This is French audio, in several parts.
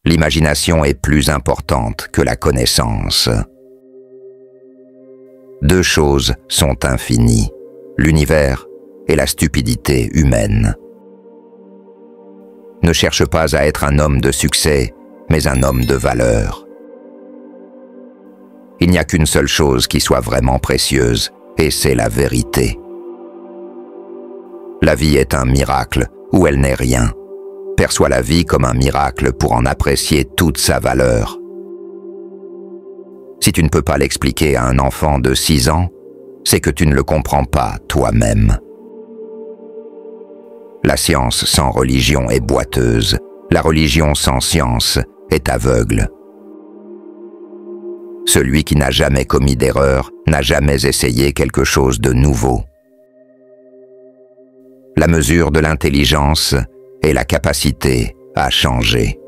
L'imagination est plus importante que la connaissance. Deux choses sont infinies, l'univers et la stupidité humaine. Ne cherche pas à être un homme de succès, mais un homme de valeur. Il n'y a qu'une seule chose qui soit vraiment précieuse, et c'est la vérité. La vie est un miracle, ou elle n'est rien. Perçois la vie comme un miracle pour en apprécier toute sa valeur. Si tu ne peux pas l'expliquer à un enfant de 6 ans, c'est que tu ne le comprends pas toi-même. La science sans religion est boiteuse, la religion sans science est aveugle. Celui qui n'a jamais commis d'erreur n'a jamais essayé quelque chose de nouveau. La mesure de l'intelligence est la capacité à changer.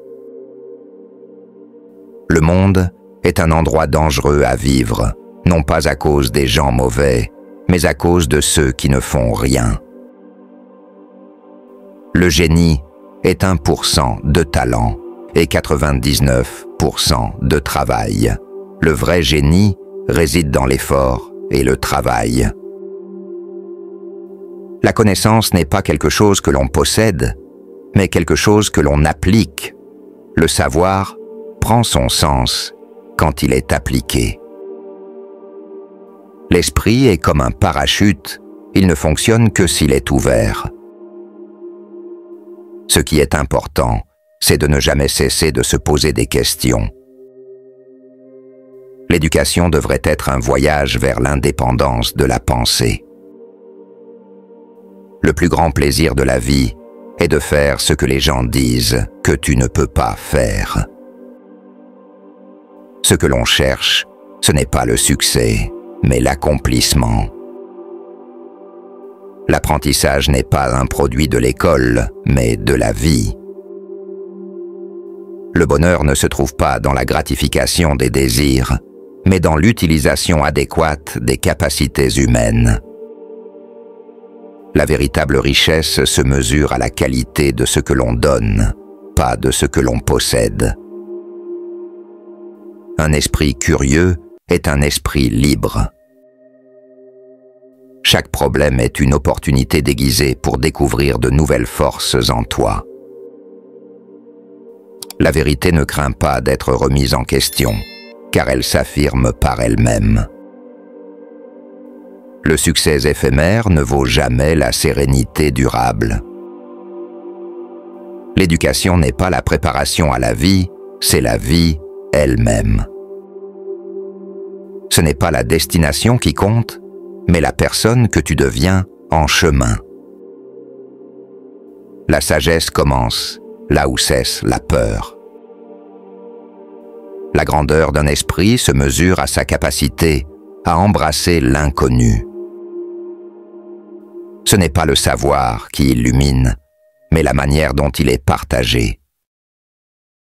Le monde est un endroit dangereux à vivre, non pas à cause des gens mauvais, mais à cause de ceux qui ne font rien. Le génie est 1% de talent et 99% de travail. Le vrai génie réside dans l'effort et le travail. La connaissance n'est pas quelque chose que l'on possède, mais quelque chose que l'on applique. Le savoir prend son sens quand il est appliqué. L'esprit est comme un parachute, il ne fonctionne que s'il est ouvert. Ce qui est important, c'est de ne jamais cesser de se poser des questions. L'éducation devrait être un voyage vers l'indépendance de la pensée. Le plus grand plaisir de la vie est de faire ce que les gens disent que tu ne peux pas faire. Ce que l'on cherche, ce n'est pas le succès, mais l'accomplissement. L'apprentissage n'est pas un produit de l'école, mais de la vie. Le bonheur ne se trouve pas dans la gratification des désirs, mais dans l'utilisation adéquate des capacités humaines. La véritable richesse se mesure à la qualité de ce que l'on donne, pas de ce que l'on possède. Un esprit curieux est un esprit libre. Chaque problème est une opportunité déguisée pour découvrir de nouvelles forces en toi. La vérité ne craint pas d'être remise en question, car elle s'affirme par elle-même. Le succès éphémère ne vaut jamais la sérénité durable. L'éducation n'est pas la préparation à la vie, c'est la vie elle-même. Ce n'est pas la destination qui compte, mais la personne que tu deviens en chemin. La sagesse commence là où cesse la peur. La grandeur d'un esprit se mesure à sa capacité à embrasser l'inconnu. Ce n'est pas le savoir qui illumine, mais la manière dont il est partagé.